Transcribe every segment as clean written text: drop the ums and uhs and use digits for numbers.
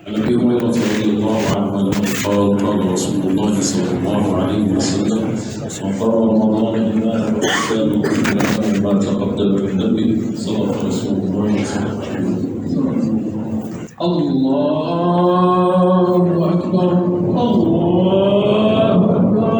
عن ابي هريره رضي الله عنه قال قال رسول الله صلى الله عليه وسلم: من قام رمضان ايمانا واحتسابا غفر له ما تقدم من ذنبه. صدق رسول الله صلى الله عليه وسلم. الله اكبر الله اكبر.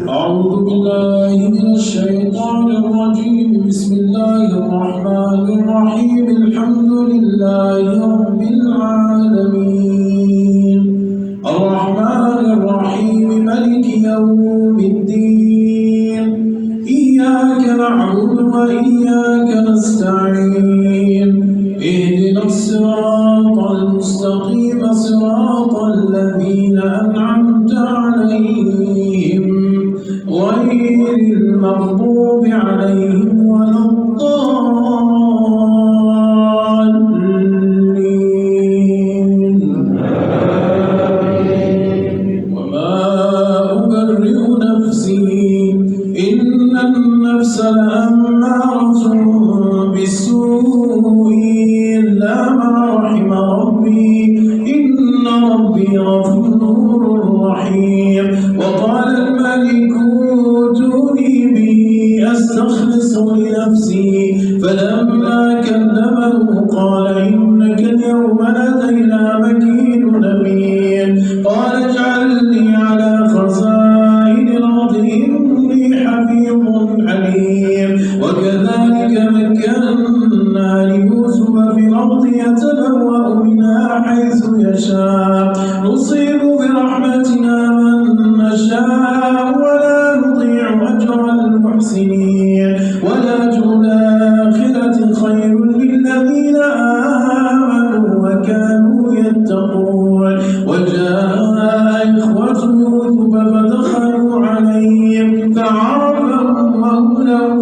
أعوذ بالله من الشيطان الرجيم. بسم الله الرحمن الرحيم. الحمد لله رب العالمين الرحمن الرحيم ملك يوم الدين. إياك نعبد وإياك نستعين. اهدنا الصراط المستقيم صراط الذين أنعمت عليهم غير المغضوب عليهم ولا الضالين. وما أبرئ نفسي إن النفس لأمارة بالسوء إلا ما رحم ربي إن ربي غفور رحيم. وقال الملك ائتوني به أستخلص لنفسي فلما كلمه قال إنك اليوم لدينا مكين أمين. قال اجعلني على خزائن الأرض إني حفيظ عليم. وكذلك مكنا ليوسف في الأرض يتبوأ منها حيث يشاء نصيب برحمتنا من نشاء ولا نضيع أجر المحسنين. ولأجر الآخرة خير للذين آمنوا وكانوا يتقون. وجاء إخوة يوسف فدخلوا عليهم فعرفهم وهم له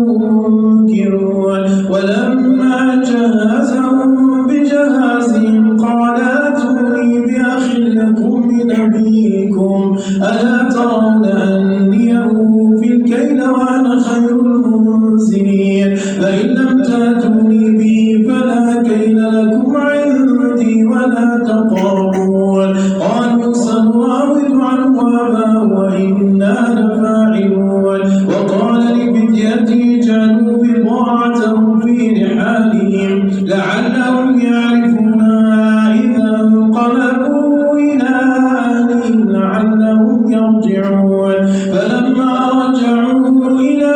منكرون. ولما جهزهم بجهازهم قال ائتوني بأخ لكم من أبيكم ألا ترون أني أوفي الكيل وأنا خير المنزلين. فإن لم تأتوني به فلا كيل لكم عندي ولا تقربون. قالوا سنراود عنه أباه وإنا لفاعلون. وقال لفتيته اجعلوا بضاعتهم في رحالهم لعلهم يعرفونها إذا انقلبوا إلى أهلهم لعلهم يرجعون. فلما رجعوا إلى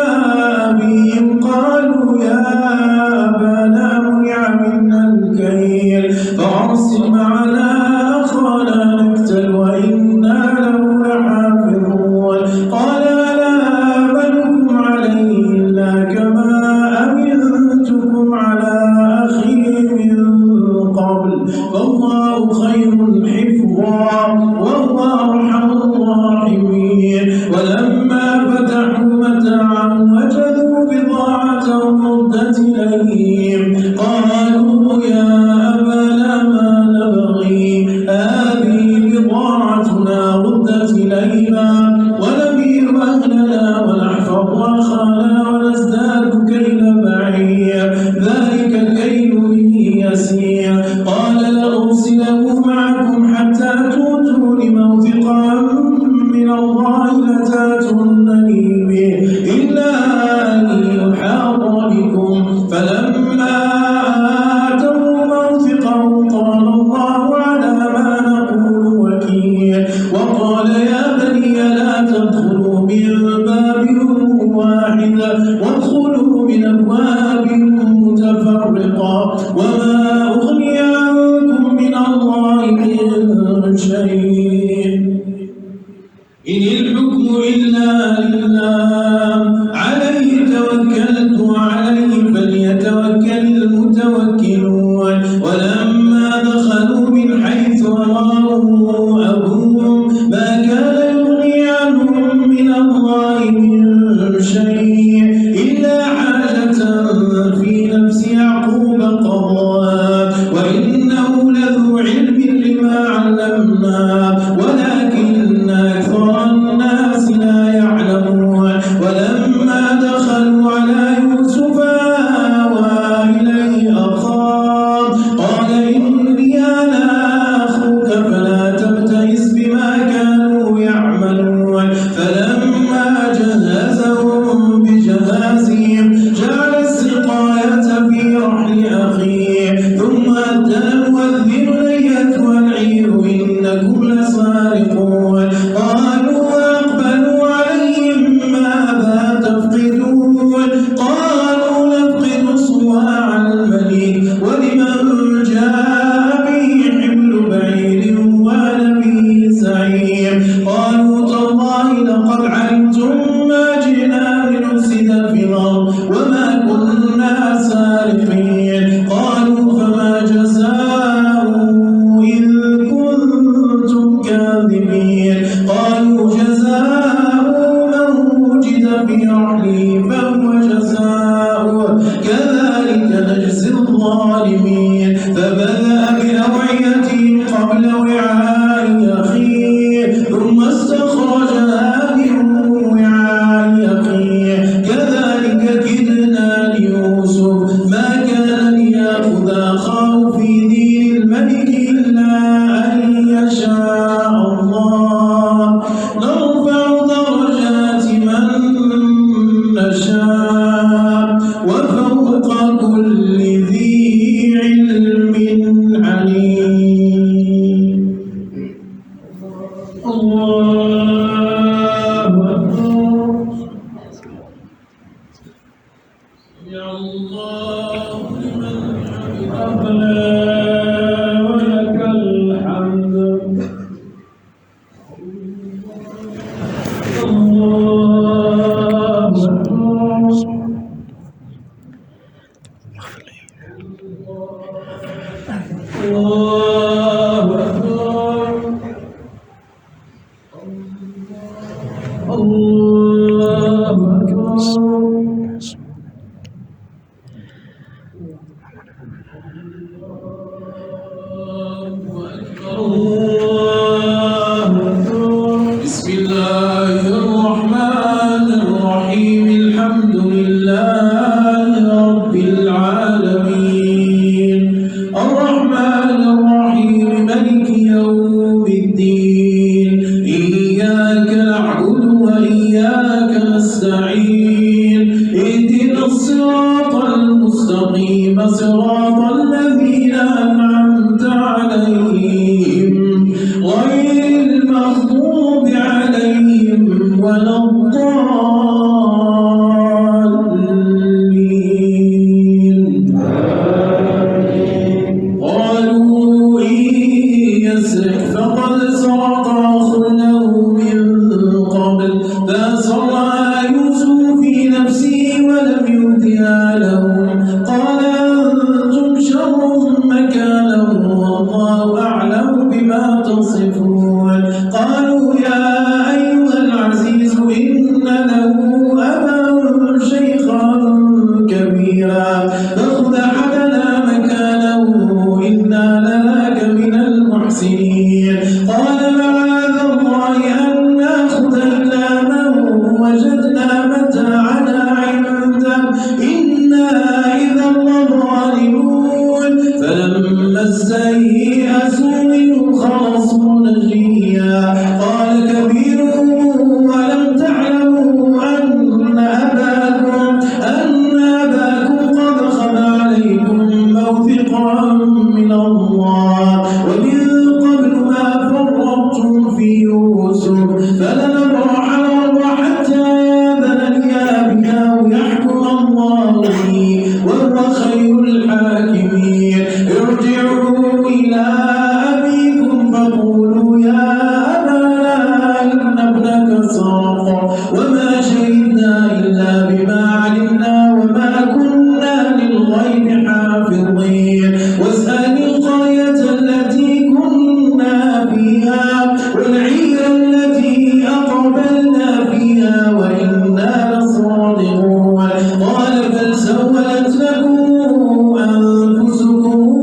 أبيهم قالوا يا أبانا منع منا الكيل فأرسل معنا أخانا نكتل وإنا له لحافظون. قال ألا آمنكم عليه إلا كما أمنتكم على أخي من قبل فالله خير حفظا وهو أرحم الراحمين. ولما فتحوا متاعهم وجدوا بضاعتهم ردت إليهم قالوا يا أبانا ما نبغي هذه بضاعتنا ردت إلينا ونمير أهلنا ونحفظ أخانا ونزداد كيل بعير ذلك الكيل يسير. قال لأرسله معكم حتى تؤتون موثقا من الله لتاتونني به إلا أن يحاط بكم. فلما آتوا موثقهم قال الله على ما نقول وكيل. وقال يا بني لا تدخلوا من باب واحد وادخلوا من أبواب متفرقة وما أغني عنكم من الله من شيء إن الحكم إلا لله عليه توكلت وعليه فليتوكل المتوكلون. ولما دخلوا من حيث أمرهم أبوهم ما كان يغني عنهم من الله من شيء إلا حاجة في نفس يعقوب قضاها وإنه لذو علم لما علمناه ولكن أكثر الناس لا يعلمون. ولما دخلوا على يوسف آوى إليه أخاه قال إني المؤذن أيتها العير إنكم لسارقون قالوا وأقبلوا عليهم ماذا تفقدون قالوا نفقد صواع الملك ولمن جاء به حمل بعير وأنا به زعيم قالوا تالله لقد علمتم ما جئنا لنفسد في الأرض وما كنا سارقين قالوا فما جزاؤه إن كنتم كاذبين قالوا جزاؤه من وجد في رحله فهو جزاؤه كذلك نجزي الظالمين فبدأ بأوعيتهم قبل وعاء أخيه ثم استخرجها من وعاء أخيه كذلك كدنا ليوسف ما كان ليأخذ أخاه في دين الملك إلا أن يشاء الله نرفع درجات من نشاء وفوق كل ذي علم عليم الله أكبر يا الله لمن حمده ولك الحمد الله أكبر الله أكبر الله أكبر بسم الله الرحمن الرحيم الحمد لله رب العالمين الرحمن الرحيم مالك يوم الدين إياك نعبد وإياك نستعين اهدنا الصراط المستقيم صراط الذين أنعمت عليهم غير المغضوب عليهم ولا الضالين قالوا إن يسرق فقد سرق أخ له من قبل فأسرها يوسف في نفسه ولم يبدها لهم قال أنتم شر مكانا والله أعلم بما تصفون قالوا يا أيها العزيز إن له أبا شيخا كبيرا فخذ أحدنا مكانه إنا نراك من المحسنين قال معاذ الله أن نأخذ إلا من وجدنا متاعنا عنده إنا إذا لظالمون فلما استيئسوا منه خلصوا نجيا قال كبيرهم ولم تعلموا أن أباكم قد خذ عليكم موثقا من الله ومن قبل ما فرطتم في يوسف فلنبرح الأرض حتى يأذن لي أبي أو يحكم الله لي وهو خير الحاكمين ارجعوا إلى أبيكم فقولوا يا أبانا إن ابنك سرق وما شهدنا إلا بما علمنا وما كنا للغيب حافظين واسأل القرية التي كنا فيها والعير التي أقبلنا فيها وإنا لصادقون قال بل سولت لكم أنفسكم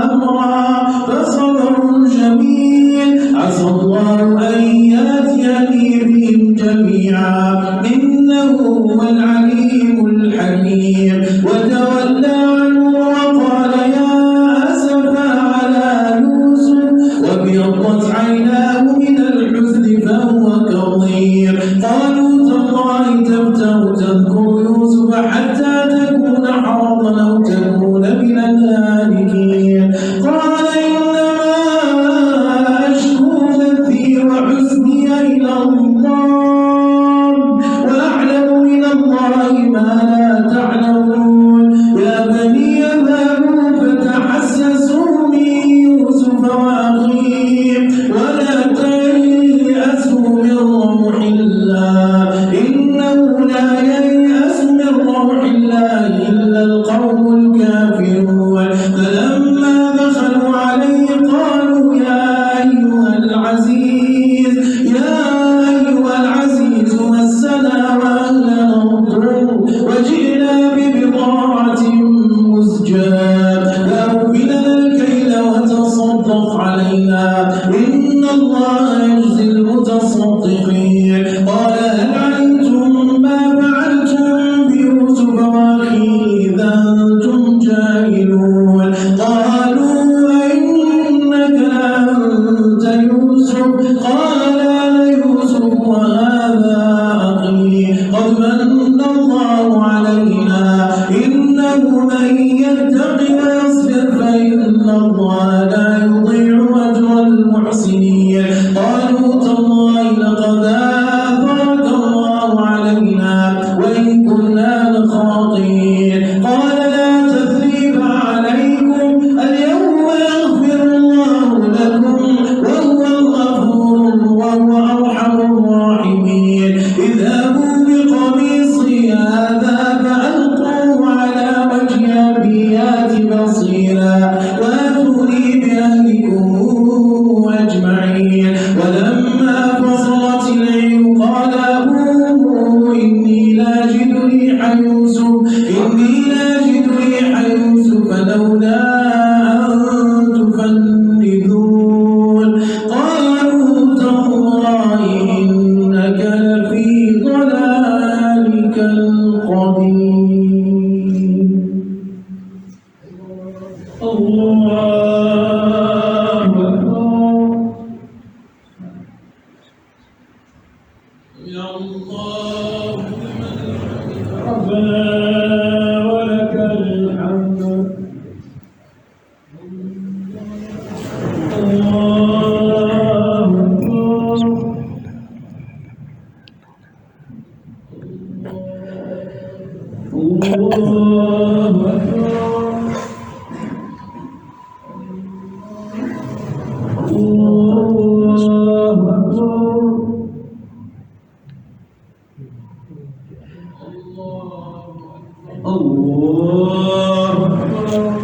أمرا فصبر جميل عسى الله أن يأتيني بهم جميعا إنه هو العليم الحكيم وتولى عنه وقال يا أسفا على يوسف وابيضت عيناه من الحزن فهو كظيم قالوا تالله تفتر تذكر يوسف حتى تكون حرضا أو تكون من الهالكين تسخط علينا إن الله يجزي المتصدقين قال هل علمتم ما فعلتم بيوسف وأخيه إذا أنتم جاهلون قالوا أئنك لأنت يوسف قال أنا يوسف وهذا أخي قد من الله علينا إنه من يتق ويصبر فإن الله لا يضيع أجر المحسنين قالوا تالله لقد آثرك الله علينا وإن كنا لخاطئين قال لا تثريب عليكم اليوم يغفر الله لكم وهو أرحم الراحمين اذهبوا بقميصي هذا فألقوه على وجه أبي يأت بصيرا وأتوني بأهلكم أجمعين ولما فصلت العير قال أبوه إني لاجد ريح يوسف لولا أن تفندون قالوا تالله إنك لفي ضلالك القديم الله أكبر يا الله ربنا ولك الحمد الله أكبر الله أكبر الله أكبر الله أكبر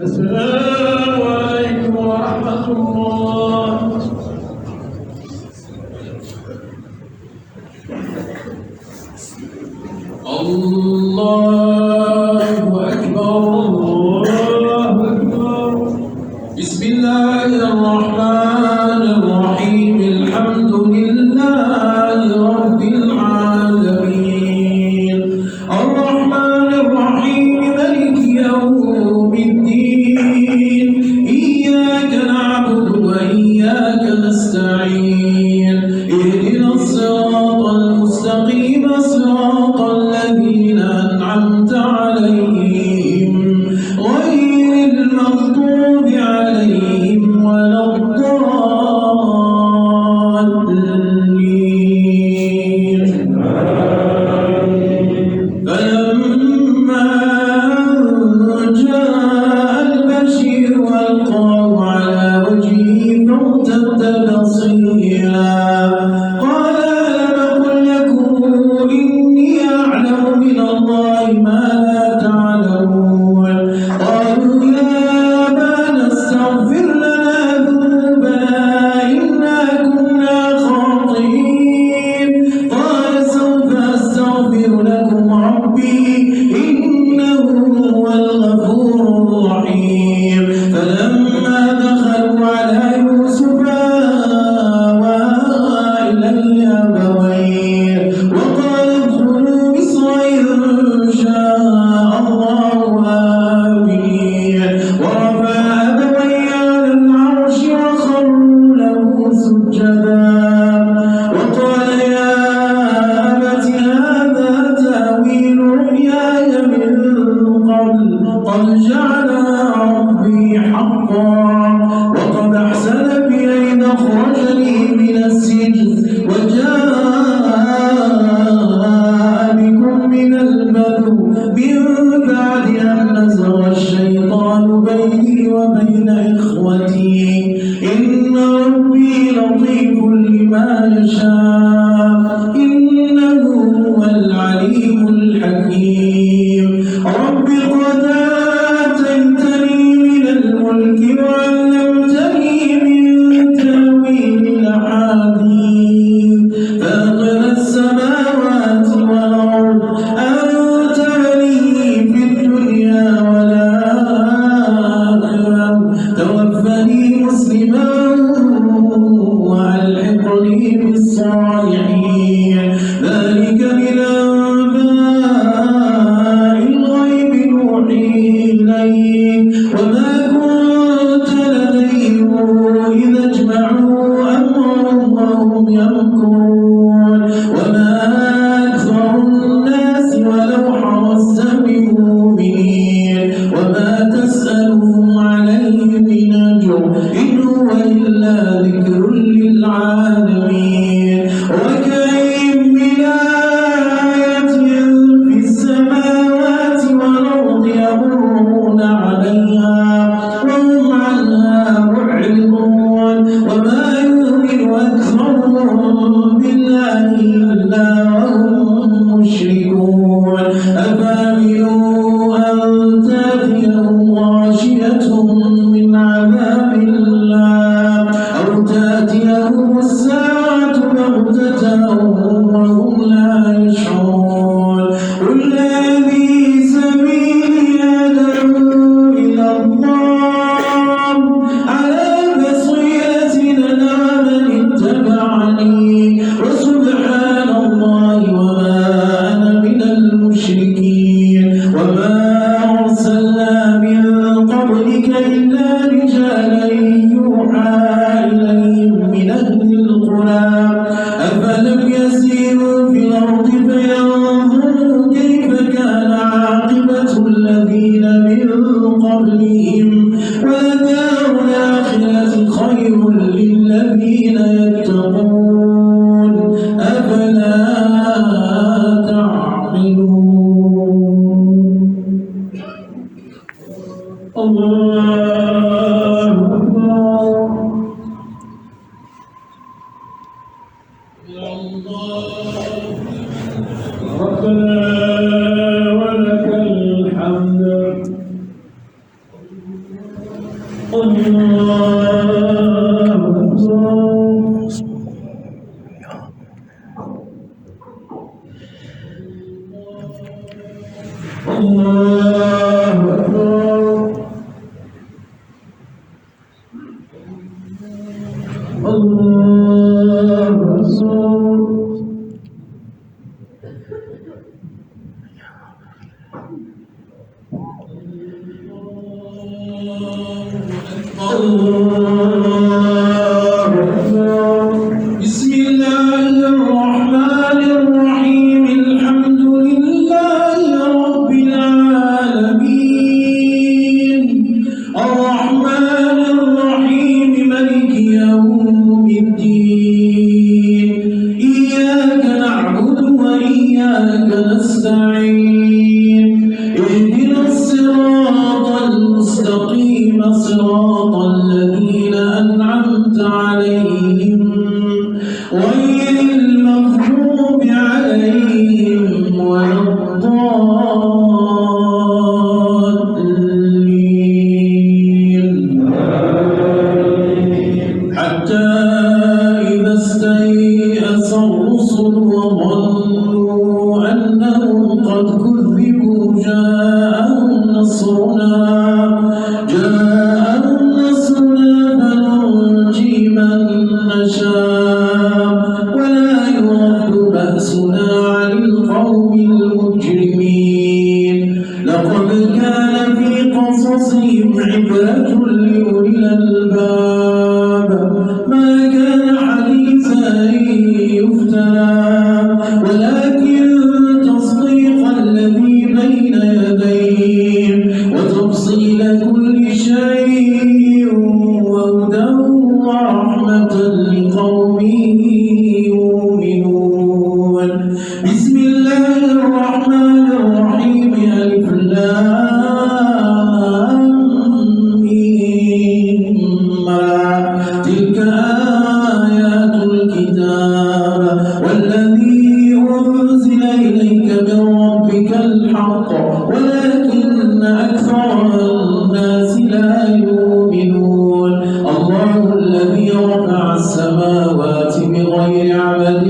السلام عليكم ورحمة الله الله أكبر الله أكبر بسم الله الرحمن الرحيم الحمد لله رب العالمين الرحمن الرحيم مالك يوم الدين إياك نعبد وإياك نستعين اهدنا الصراط المستقيم صراط الذين أنعمت عليهم غير المغضوب عليهم ولا الضالين فلما جاء البشير ألقاه على وجهه فارتد بصيرا قال ألم أقل لكم إني أعلم من الله ما لا تعلمون قالوا يا أبانا استغفر لنا ذنوبنا إنا كنا خاطئين قال سوف أستغفر لكم ربي إنه هو الغفور الرحيم فلما دخلوا على يوسف آوى إليه أبويه وقال ادخلوا مصر إن شاء الله آمين ورفع أبويه على العرش وخروا له سجدا وقال يا أبت هذا تأويل رؤياي من قبل قد جعلها ربي حقا وقد أحسن بي إذ أخرجني من السجن وجاء بكم من البدو من بعد أن نزغ الشيطان بيني وبين إخوتي إن ربي لطيف لما يشاء إنه هو العليم الحكيم رب قد آتيتني من الملك وعلمتني ينجو إن هو إلا ذكر للعالمين وكأين من آية في السماوات والأرض يمرون عليها وهم عنها معرضون وما يؤمن أكثرهم بالله إلا وهم مشركون أفأمنوا أن تأتيهم غاشية من عذاب الله أو تأتيهم الساعة بغتة وهم لا يشعرون قل هذه سبيلي أدعو إلى الله على بصيرة أنا ومن اتبعني وسبحان الله وما أنا من المشركين وما أرسلنا من قبلك إلا رجالا يوحى إليهم من أهل القرى أفلم يسيروا في الأرض فينظروا كيف كان عاقبة الذين من قبلهم ولدار الآخرة خير للذين يتقون أفلا تعقلون الله أكبر ربنا ولك الحمد الله بسم الله الرحمن الرحيم الحمد لله رب العالمين الرحمن الرحيم مالك يوم الدين إياك نعبد وإياك نستعين اهدنا الصراط المستقيم صراط الذين أنعمت عليهم غير المغضوب عليهم ولا الضالين حتى إذا استيأس الرسل وظنوا أنهم قد كذبوا جاءهم نصرنا فننجي من نشاء ولا يرد بأسنا عن القوم المجرمين لقد كان في قصصهم عبرة لأولي الألباب ما كان حديثا يفترى ولكن تصديق الذي بين يديه وتفصيل كل شيء وهدى ورحمة لقوم يؤمنون بسم الله الرحمن الرحيم ألف لام ميم تلك آيات الكتاب والذي أنزل إليك من ربك الحق ولكن أكثر الناس لا يؤمنون الله الذي رفع السماوات بغير عمد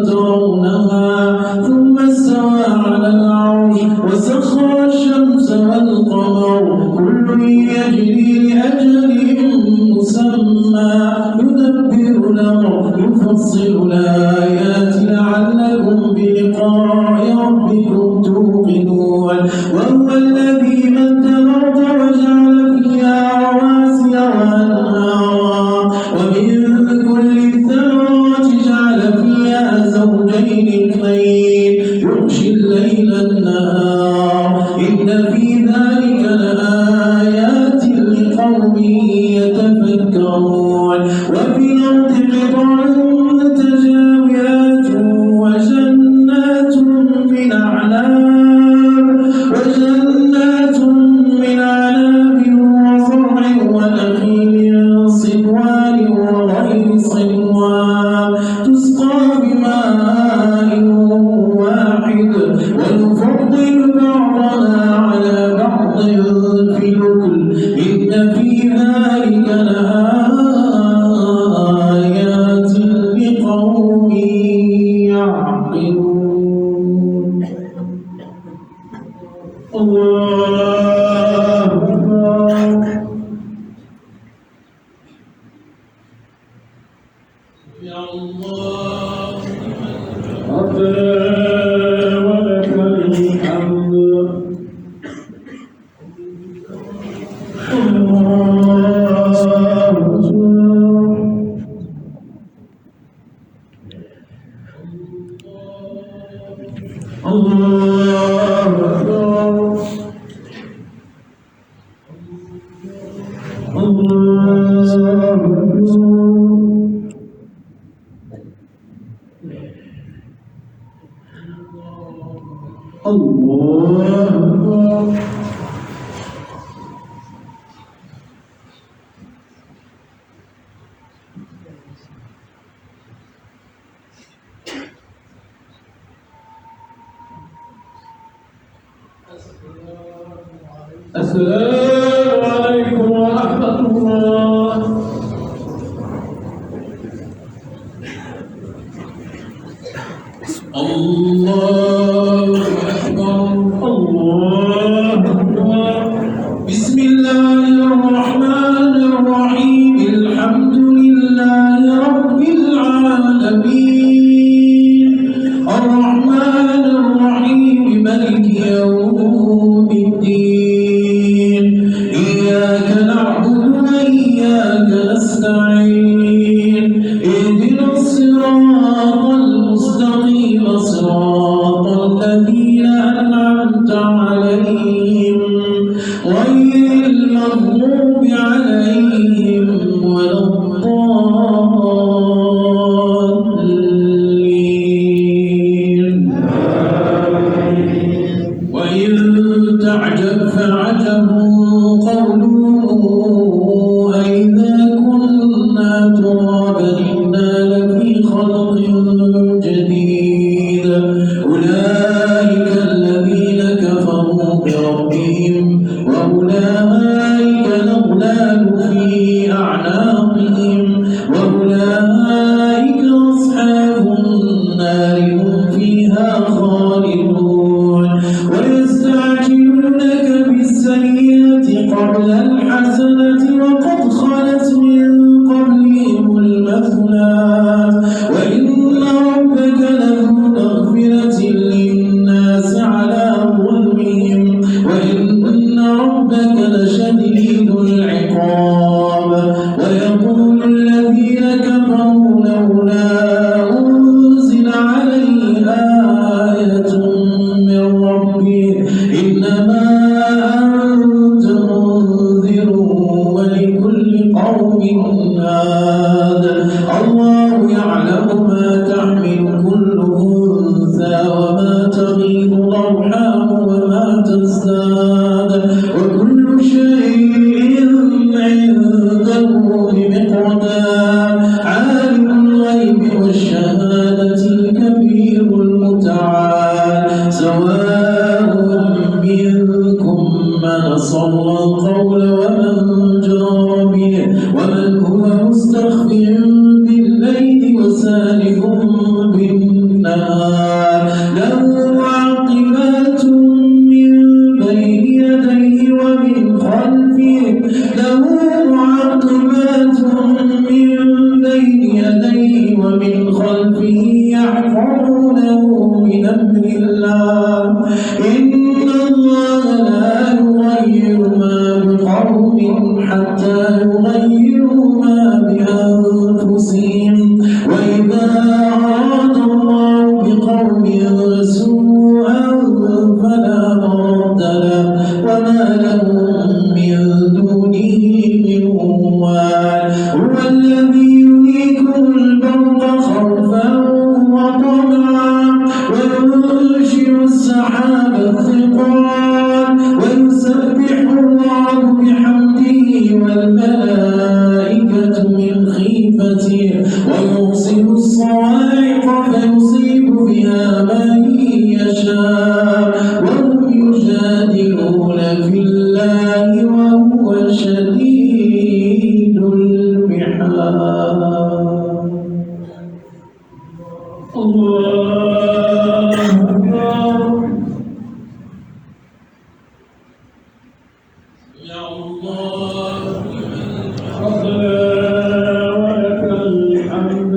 ترونها ثم استوى على العرش وسخر الشمس والقمر كل يجري لأجل مسمى يتفكرون وفي الأرض قطع متجاورات وجنات من أعناب وزرع ونخيل صنوان وغير صنوان تسقى بماء واحد ونفضل بعضها على بعض في الأكل إن في ذلك لآيات لقوم يعقلون. الله أكبر. يا الله ربنا ولك الحمد. السلام عليكم ورحمة الله. الله أكبر. الله أكبر. بسم الله الرحمن الرحيم. الحمد لله رب العالمين الرحمن الرحيم مالك يوم الدين إياك نعبد وإياك نستعين اهدنا الصراط المستقيم صراط الذين أنعمت عليهم غير المغضوب عليهم ولا الضالين. وإن تعجب فعجب قولهم أئذا كنا ترابا إنا لفي خلق جديد أولئك الذين كفروا بربهم وأولئك الأغلال في أعناقهم وأولئك أصحاب النار هم فيها خالدون. ويستعجلونك بالسيئة قبل الحسنة وقد خلت من قبلهم المثلات وإن ربك لذو مغفرة للناس على ظلمهم وإن ربك لشديد العقاب. ويقول الذين كفروا لولا أنزل عليه آية من ربه إنما أنت منذر ولكل قوم هاد. الله يعلم ما تحمل كل أنثى وما تغيض الأرحام وما تزداد وكل شيء عنده بمقدار. عالم الغيب والشهادة الكبير المتعال. سواء منكم من أسر القول ومن جار به ومن هو مستخف بالليل وسارب بالنهار. له معقبات من بين يديه ومن خلفه يحفظونه من أمر الله. إن الله لا يغير ما بقوم حتى يغيروا ما بأنفسهم وإذا أراد الله بقوم سوءا فلا مرد له وما لهم من دونه من الأموال هو الذي يريكم البرق خوفا وطمعا وينشئ السحاب الثقال ويسبح الله بحمده والملائكة من خيفته ويرسل الصواعق فيصيب بها من يشاء وهم يجادلون في الله وهو شديد المحال. الله أكبر. يا الله ولك الحمد.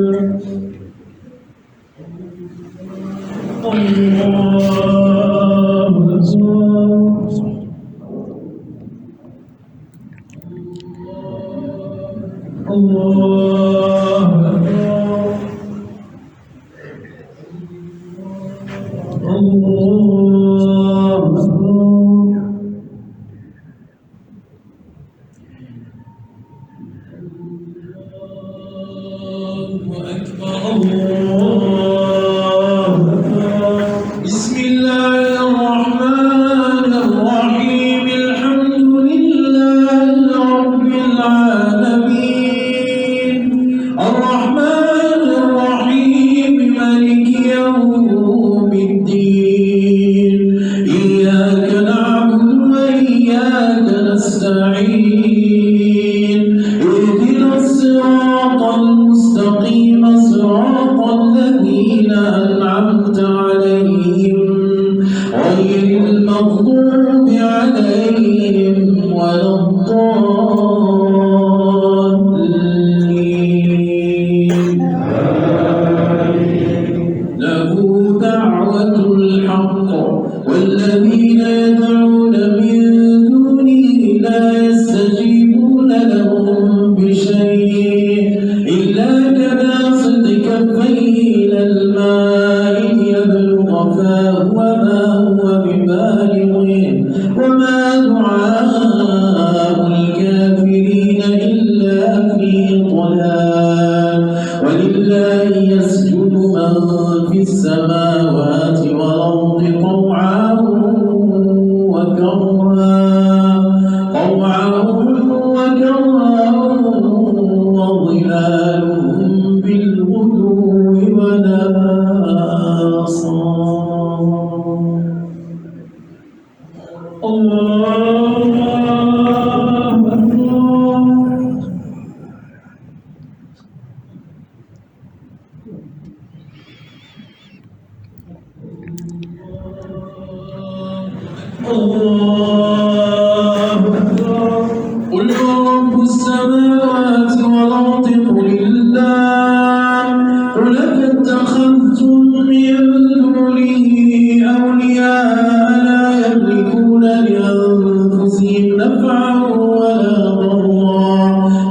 بسم الله الرحمن الرحيم الحمد لله رب العالمين الرحمن الرحيم مالك يوم الدين إياك نعبد وإياك نستعين اهدنا الصراط المستقيم صراط الذين أنعمت عليهم غير المغضوب عليهم ولا الضالين. له دعوة الحق والذين يدعون من دونه لا يستجيبون لهم بشيء إلا كباسط كفيه إلى الماء ليبلغ فاه وما هو ببالغه وما دعاء الكافرين إلا في ضلال. ولله يسجد من في السماوات والأرض طوعا وكرها وظلالهم بالغدو والآصال. الله أكبر. الله أكبر. قل رب السماوات والأرض قل الله قل أفاتخذتم من دونه أولياء لا يملكون لأنفسهم نفعا ولا ضرا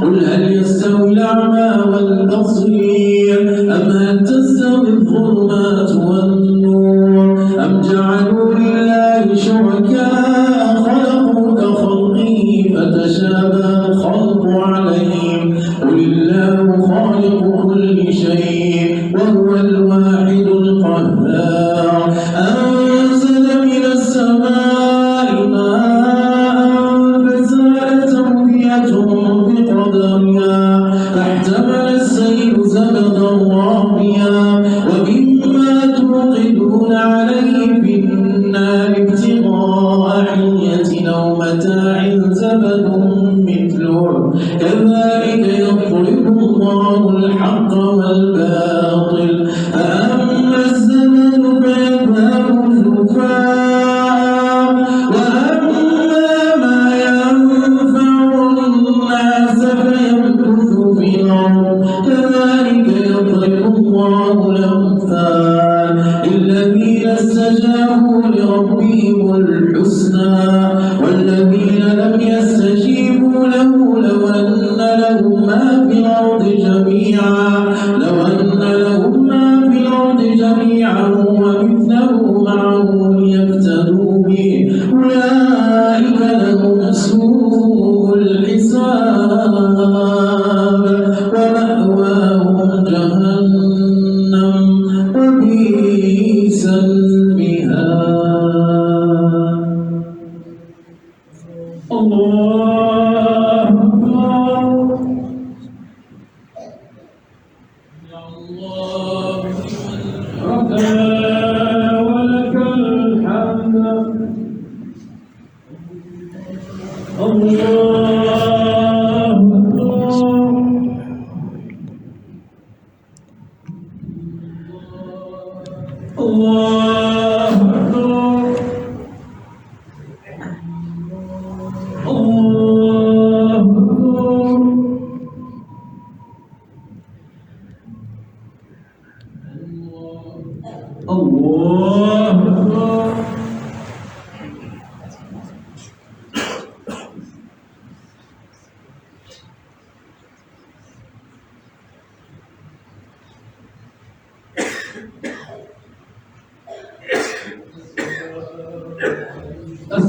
قل هل يستوي الأعمى والبصير أم هل تستوي الظلمات والنور أم جعلوا لله شركاء خلقوا كخلقه فتشابه الخلق عليهم قل الله خالق كل شيء وهو الواحد القهار. أنزل من السماء ماء فسالت أودية بقدرها فاحتمل السيل زبدا رابيا ومما توقدون عليه في النار ابتغاء حلية أو متاع زبد مثله كذلك يضرب الله الحق والباطل. فأما الزبد فيذهب جفاء وأما ما ينفع الناس فيمكث في الأرض كذلك يضرب الله الأمثال للذين استجابوا لربهم الحسنى والذين لم يستجيبوا له لو أن لهم ما في الأرض جميعا ومثله معه ليفتدوا به أولئك لهم سوء الحساب.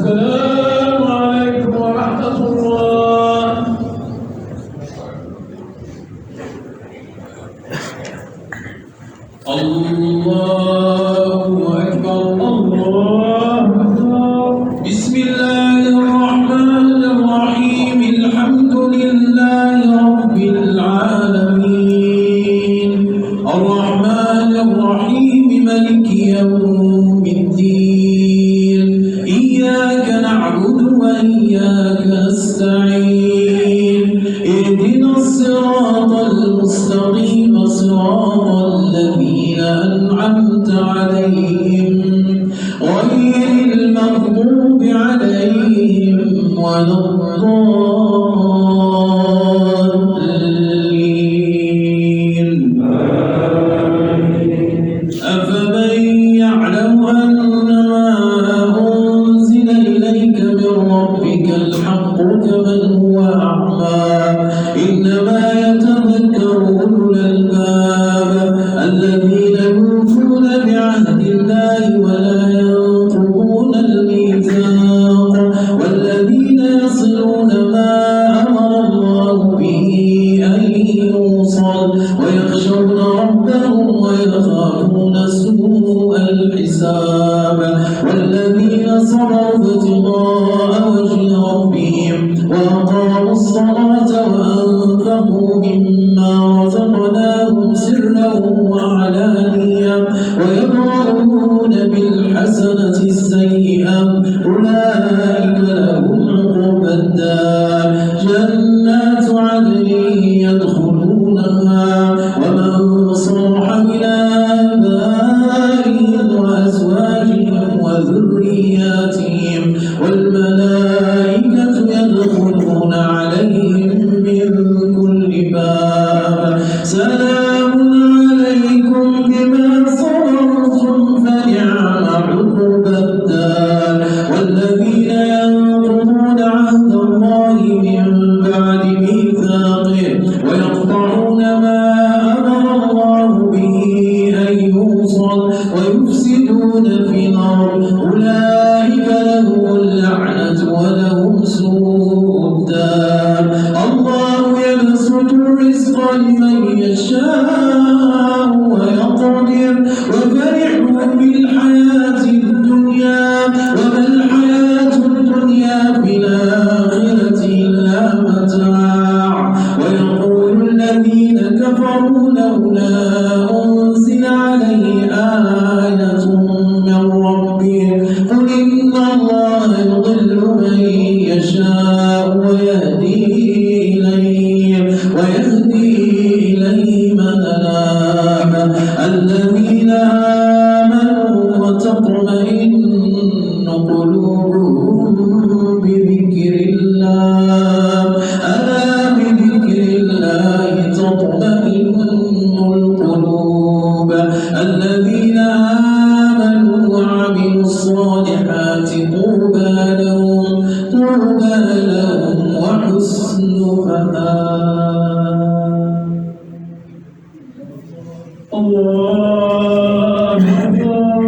السلام عليكم ورحمة الله. الله أكبر الله أكبر. بسم الله الرحمن الرحيم. الحمد لله رب العالمين الرحمن الرحيم مالك يوم الدين إياك نعبد وإياك نستعين اهدنا الصراط المستقيم صراط الذين أنعمت عليهم غير المغضوب عليهم ولا الضالين. أفمن يعلم أنما أنزل إليك من ربك الحق كمن هو أعمى إنما يتذكر أولو الألباب الذين يوفون بعهد الله ولا ينقضون الميثاق والذين يصلون ما أمر الله به أن يوصل ويخشون ربهم ويخافون سوء الحساب والذين صبروا ابتغاء وجه ربهم وأقاموا الصلاة وأنفقوا مما رزقناهم سرا وعلانية ويدرؤون بالحسنة السيئة أولئك لهم عقبى الدار جنات عدن يدخلونها ومن صلح من آبائهم وأزواجهم وذرياتهم والملائكة يدخلون عليهم من كل باب سلام عليكم بما صبرتم فنعم عقبى الدار والذين ينقضون عهد الله من بعد ميثاقه ويقطعون ما أمر الله به أن يوصل ويفسدون في الأرض أولئك لهم اللعنة ولهم سوء الدار. الله يبسط الرزق لمن يشاء ويقدر وفرحوا بالحياة الدنيا وما الحياة الدنيا في الآخرة إلا متاع ويقول الذين كفروا لولا أنزل عليه آية من ربه قل إن الله يضل من يشاء ويهدي إليه من أناب الذين آمنوا وتطمئن قلوبهم بذكر الله ألا بذكر الله تطمئن القلوب الذين آمنوا وعملوا الصالحات طوبى لهم وحسن مآب. الله أكبر.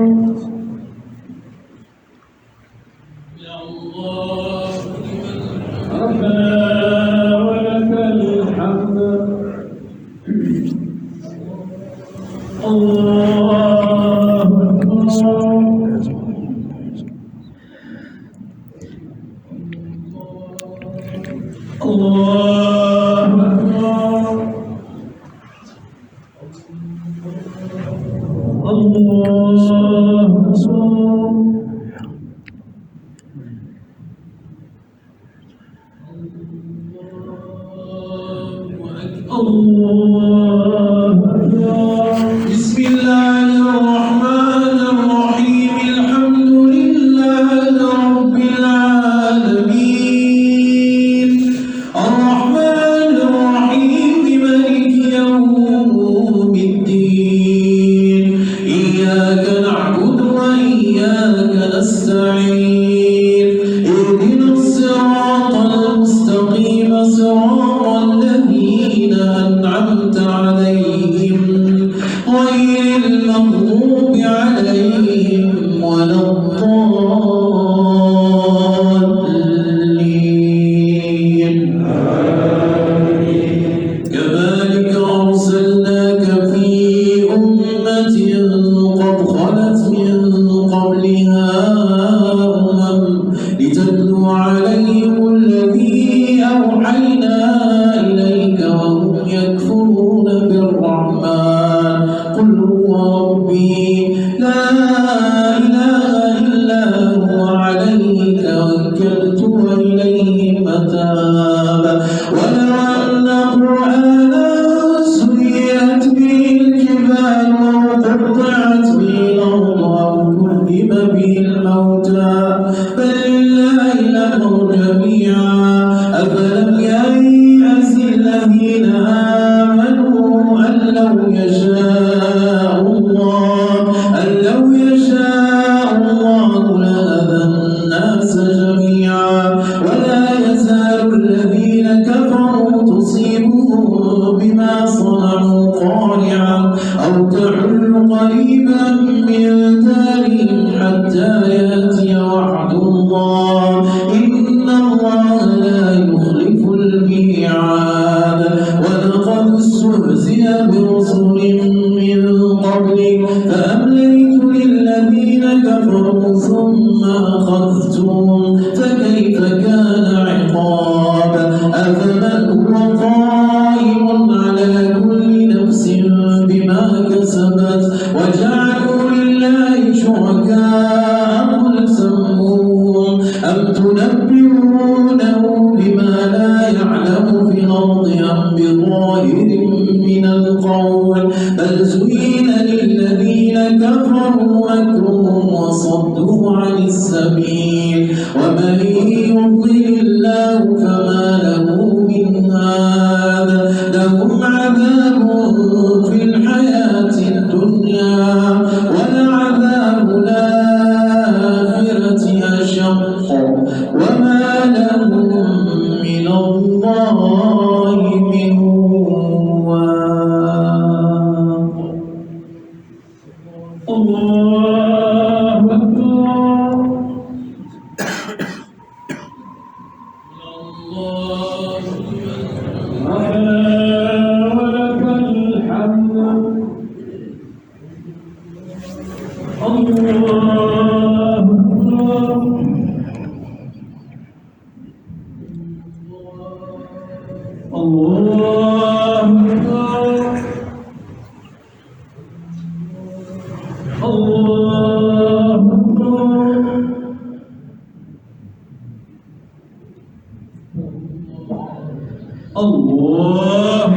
يا الله ربنا ولك الحمد. الله أكبر. الله أكبر. الله أكبر. بسم الله الرحمن الرحيم. الحمد لله رب العالمين الرحمن الرحيم مالك يوم الدين إياك نعبد وإياك نستعين اهدنا الصراط المستقيم صراط الذين أنعمت عليهم غير الذين آمنوا أن لو يشاء الله لهدى الناس جميعا ولا يزال الذين كفروا تصيبهم بما صنعوا قارعا أو تحل قريبا من دارهم حتى يأتي وعد الله إن الله لا يخلف الميعاد ولقد استهزئ برسل من قبلك فأمليت للذين كفروا ثم أخذتهم فكيف كان عقاب أفمن هو قائم على كل نفس بما كسبت وجعلوا لله شركاء قل سموهم أم تنبئونه بما لا يعلم في الأرض أم بظاهر من القول بل زين للذين كفروا مكرهم وصدوا عن السبيل ومن يضلل الله فما له من هاد لهم عذاب في الحياة الدنيا ولعذاب الآخرة أشق وما لهم من الله من واق الله أكبر الله ولك الحمد الله الله الله الله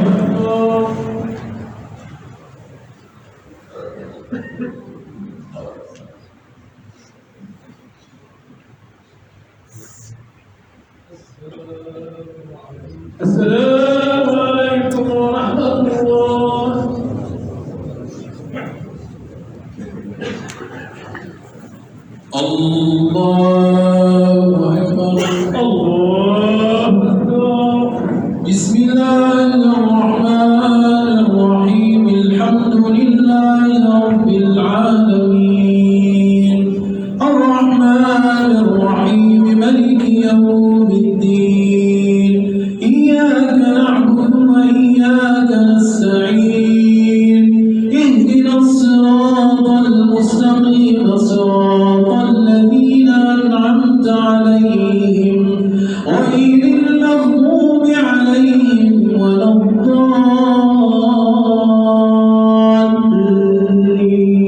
السلام عليكم ورحمة الله الله أكبر الله أكبر بسم الله الرحمن الرحيم الحمد لله رب العالمين الرحمن الرحيم مالك يوم الدين إياك نعبد وإياك نستعين اهدنا الصراط المستقيم صراط الذين أنعمت عليهم غير المغضوب عليهم ولا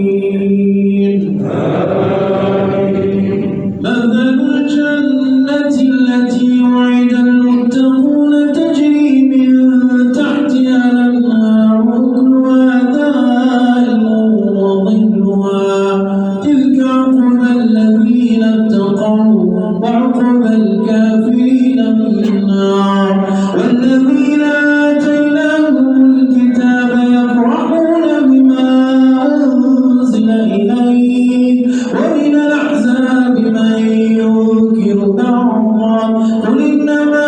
الضالين مثل الجنة التي وعد المتقون تجري من تحتها الأنهار أكلها دائم وظلها تلك عقبى الذين اتقوا وعقبى الكافرين النار والذين آتيناهم الكتاب يفرحون بما أنزل إليك ومن الأحزاب من ينكر بعضا قل إنما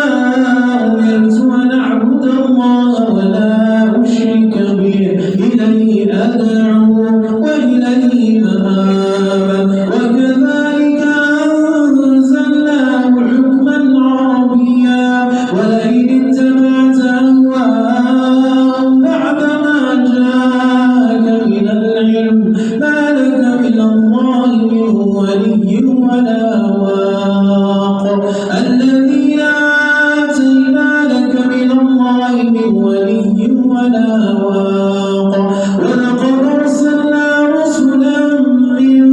أمرت أن أعبد الله ولا أشرك به إليه أدعو وإليه مآب وكذلك أنزلناه حكما عربيا ولئن اتبعت أهواءهم بعد ما جاءك من العلم ما لك من الله من ولي ولا واق الذين آتينا لك من الله من ولي ولا واق ولقد أرسلنا رسلا من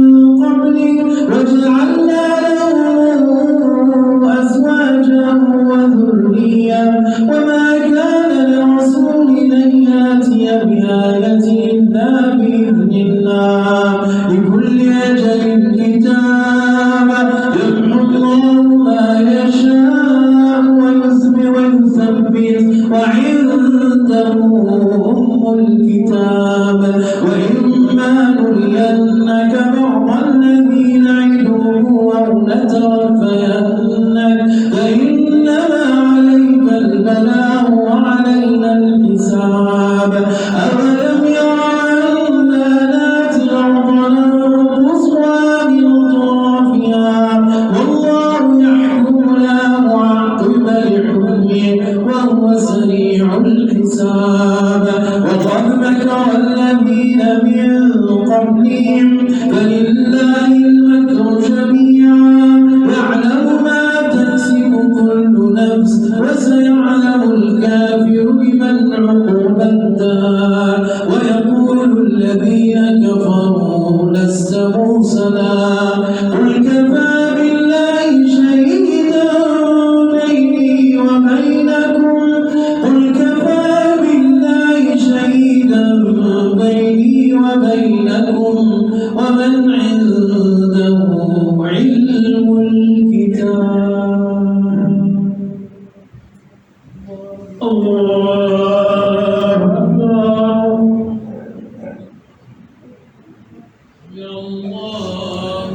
قبلك وجعلنا لهم أزواجا وذريا وما كان لرسول أن يأتي بآية إلا بإذن الله لكل أجل كتاب يمحو الله ما يشاء ويثبت وعنده عنده أم الكتاب وإما نرينك بعض الذي نعدهم أو نتوفينك فإنما عليك البلاغ وعلينا الحساب أولم يروا أنا نأتي الأرض ننقصها من أطرافها والله يحكم لا معقب لحكمه وهو سريع الحساب وقد مكر الذين من قبلهم فلله المكر جميعا يعلم ما تكسب كل نفس وسيعلم الكافر لمن عقبى الدار ويقول الذين كفروا لست مرسلا قل كفى بالله شهيدا بيني وبينكم قل كفى بالله شهيدا بيني وبينكم ومن عنده علم الكتاب الله أكبر يا الله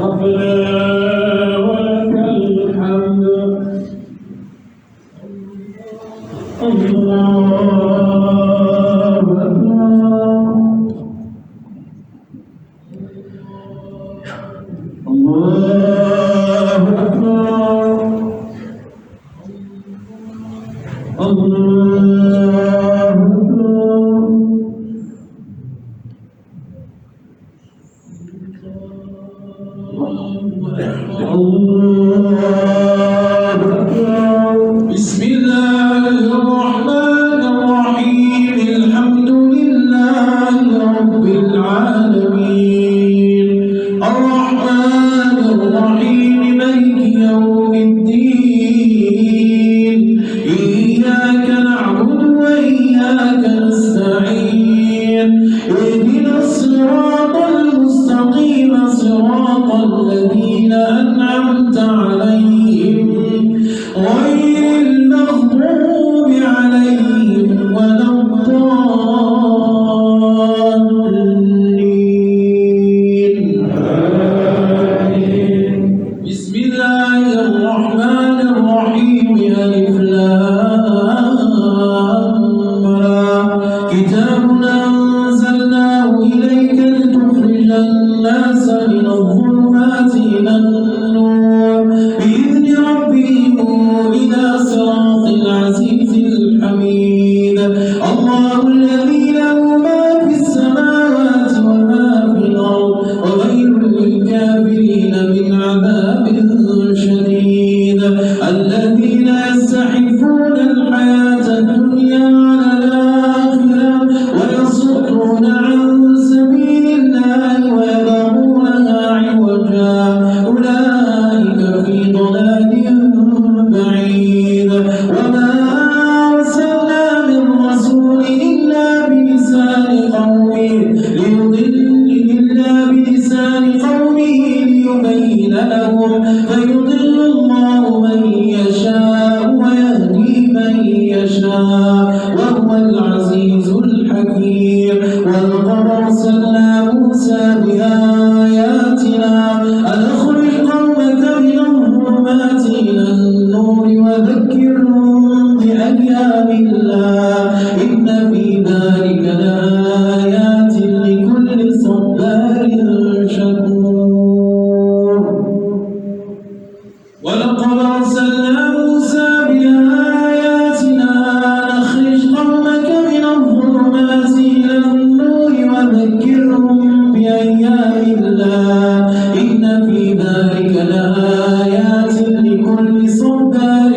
ربنا ولك الحمد الله أكبر الله أكبر الله أكبر بسم الله الرحمن الرحيم الحمد لله رب العالمين الرحمن الرحيم مالك يوم الدين إياك نعبد وإياك نستعين اهدنا الصراط المستقيم صراط الذين أنعمت عليهم غير المغضوب عليهم ولا الضالين بسم الله الرحمن الرحيم ألف لام را كتاب أنزلناه إليك لتخرج الناس من الظلمات إلى النور بإذن ربهم إلى صراط العزيز الحميد الله الذي له ما في السماوات وما في الأرض وويل للكافرين من عذاب شديد الذين يستحبون الحياة الدنيا على الآخرة ويصدون عن سبيل الله ويبغونها عوجا أولئك في ضلال بعيد وما أرسلنا من رسول إلا بلسان قومه ليبين لهم فيضل الله من يشاء ويهدي من يشاء وهو العزيز الحكيم ولقد أرسلنا موسى بآياتنا أن أخرج قومك من الظلمات إلى النور وذكرهم بأيام الله إن في ذلك لآيات لكل صبار شكور ولقد أرسلنا موسى بآياتنا نخرج قومك من الظلمات إلى النور وذكرهم بأيام الله إن في ذلك لآيات لكل صبار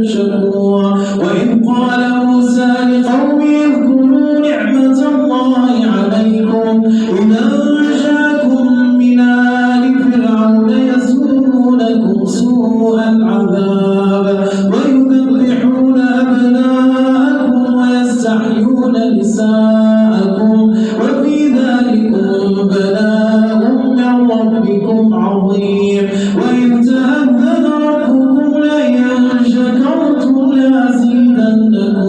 شكور وإذ قال موسى لقومه اذكروا نعمة الله عليكم إذا أنجاكم من آل فرعون يسومونكم سوء العذاب ويذبحون أبناءكم ويستحيون نساءكم وفي ذلكم بلاء من ربكم عظيم وإذ تأذن ربكم لئن شكرتم لأزيدنكم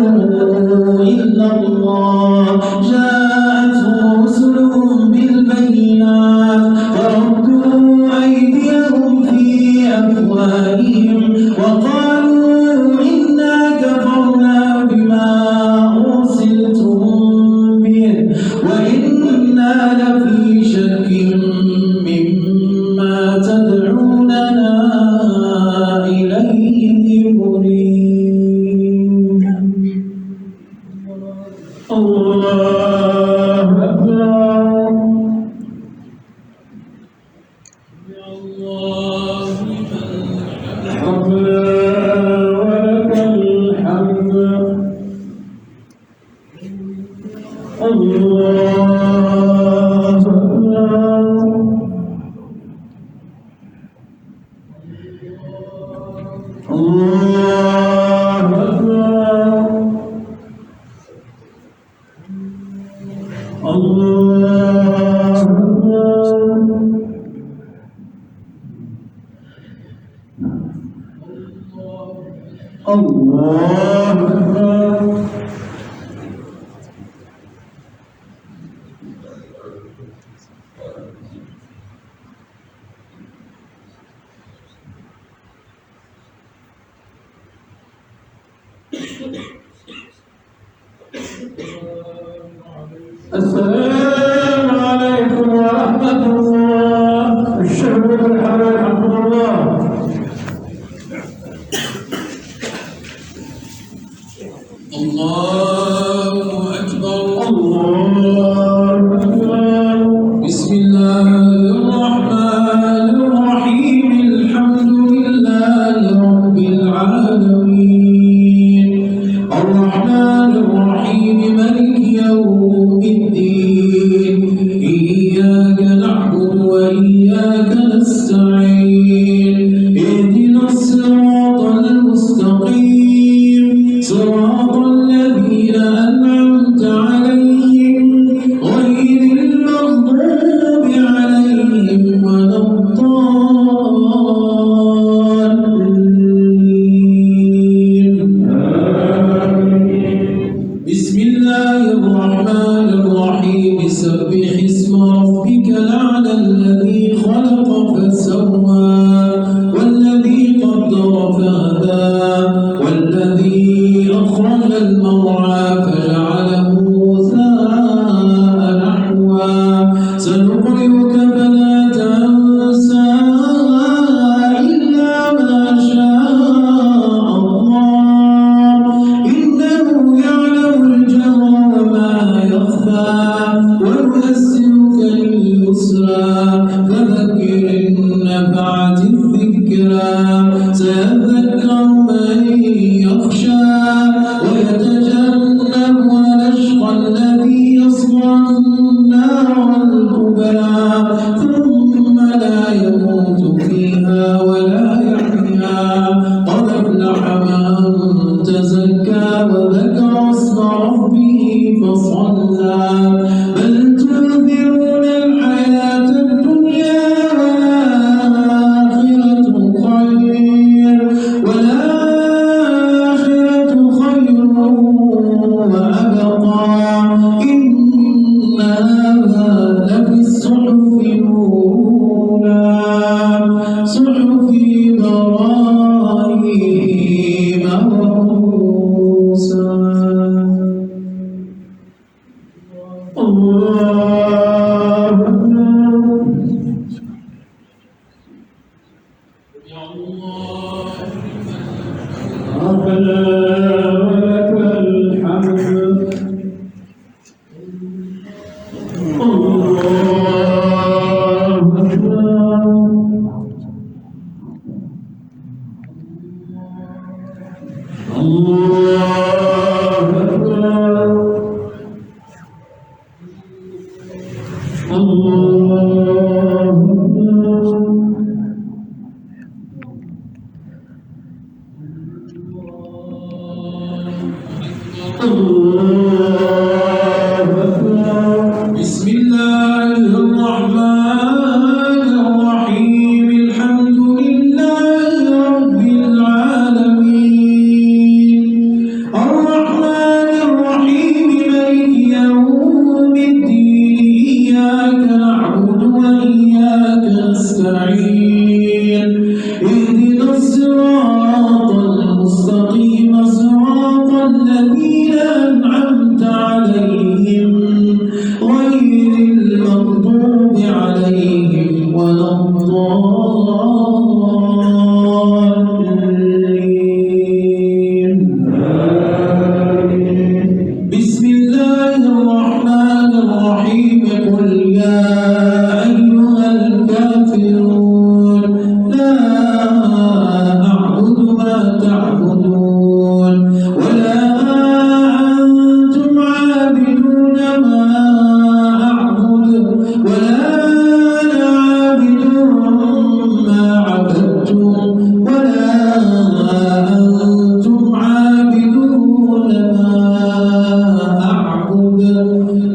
يعلموا إلا الله جاءتهم رسلهم بالبينات فردوا أيديهم في أفواههم وقالوا إنا كفرنا بما أرسلتم به وإنا لفي شك مما تدعوننا إليه مريب. الله أكبر. ربنا ولك الحمد. الله أكبر. الله أكبر. الله أكبر. الله أكبر. السلام عليكم ورحمة الله. الشهر الحلال رحمة الله. الله أكبر. الله أكبر. بسم الله الرحمن الرحيم الحمد لله رب العالمين الرحمن الرحيم مالك يوم الدين إياك نعبد وإياك نستعين اهدنا الصراط المستقيم صراط الذين أنعمت عليهم غير المغضوب عليهم ولا الضالين. بسم الله الرحمن الرحيم سبح اسم ربك الأعلى الذي خلق فسوى والذي قدر فهدى والذي أخرج المرعى فجعله غثاء نحوا سنقرئك فلا تنسى إلا ما شاء الله إنه يعلم الجهر وما يخفى ونيسرك لليسرى فذكر إن نفعت الذكرى سيذكر من يخشى ويتجنبها الأشقى الذي يصلى النار الكبرى ثم لا يموت فيها ولا يحيا قد أفلح من تزكى وذكر اسم ربه فصلى بل تؤثرون الحياة الدنيا والآخرة خير وأبقى إن هذا لفي الصحف الأولى صحف إبراهيم وموسى. الله أكبر. يا الله ربنا ولك الحمد. الله أكبر. الله أكبر. الله أكبر. بسم الله الرحمن الرحيم الحمد لله رب العالمين الرحمن الذين أنعمت عليهم غير المغضوب عليهم ولا الضالين. بسم الله الرحمن الرحيم. قل يا أيها الكافرون لا أعبد ما تعبدون ولا أنتم عابدون ما أعبد ولا أنا عابد ما عبدتم ولا أنتم عابدون ما أعبد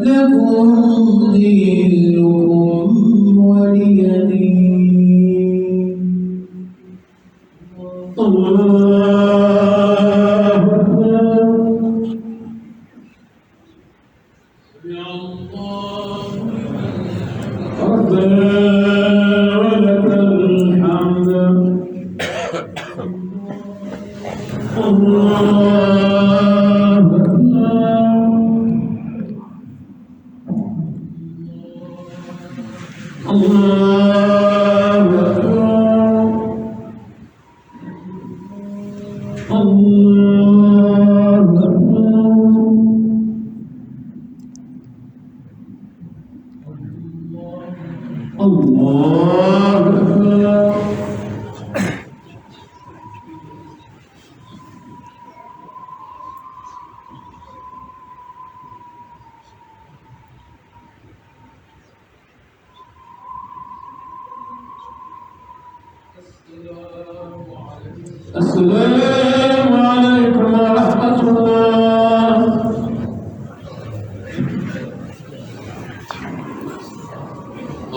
لكم دينكم ولي دين. الله أكبر. سمع الله ربنا ولك الحمد. الله أكبر. الله أكبر. الله أكبر. الله أكبر. السلام عليكم ورحمة الله.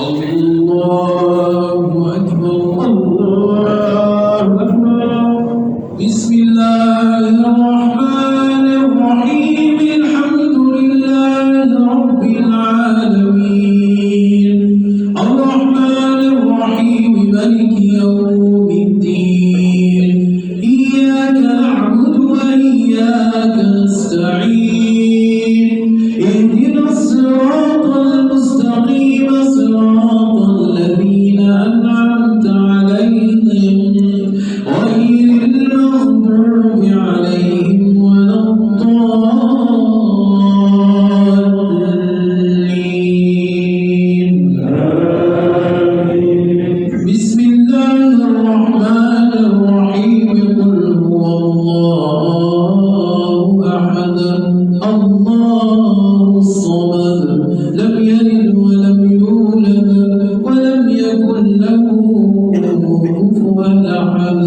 الله أكبر. الله أكبر. بسم الله الرحمن الرحيم. الحمد لله رب العالمين الرحمن الرحيم مالك يوم الدين إياك نعبد وإياك نستعين اهدنا الصراط المستقيم صراط الذين أنعمت عليهم غير المغضوب عليهم ولا الضالين. بسم الله الرحمن الرحيم. قل هو الله أحد الله الصمد لم يلد ولم يولد ولم يكن له كفوا أحد.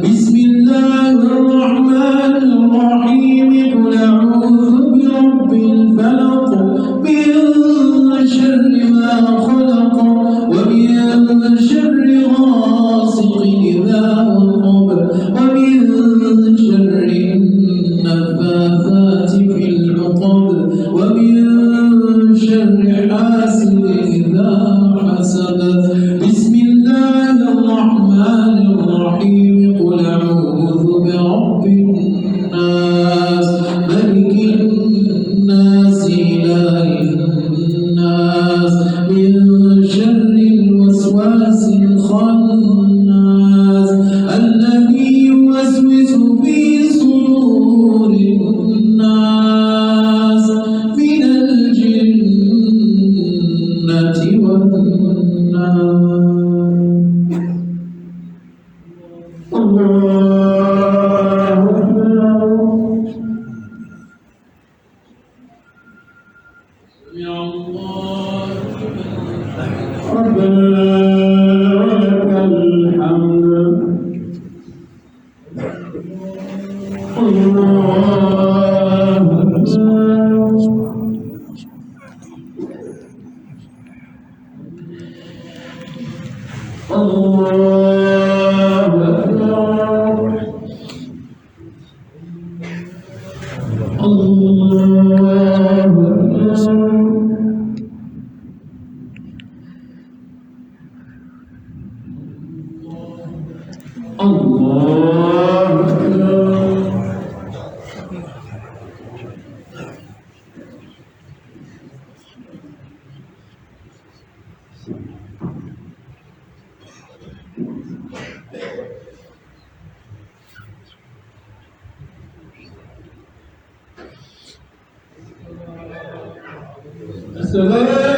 بسم الله الرحمن الرحيم. قل أعوذ برب الفلق من شر ما خلق ومن شر غاسق إذا وقب ومن شر النفاثات في العقد ومن شر حاسد إذا حسد. بسم الله الرحمن الرحيم. قل أعوذ برب الناس ملك الناس إله الناس من شر الوسواس الخناس الذي يوسوس في صدور الناس من الجنة والناس. الله أكبر. سمع الله ربنا ولك الحمد. الله أكبر. الله أكبر. الله أكبر. الله أكبر. السلام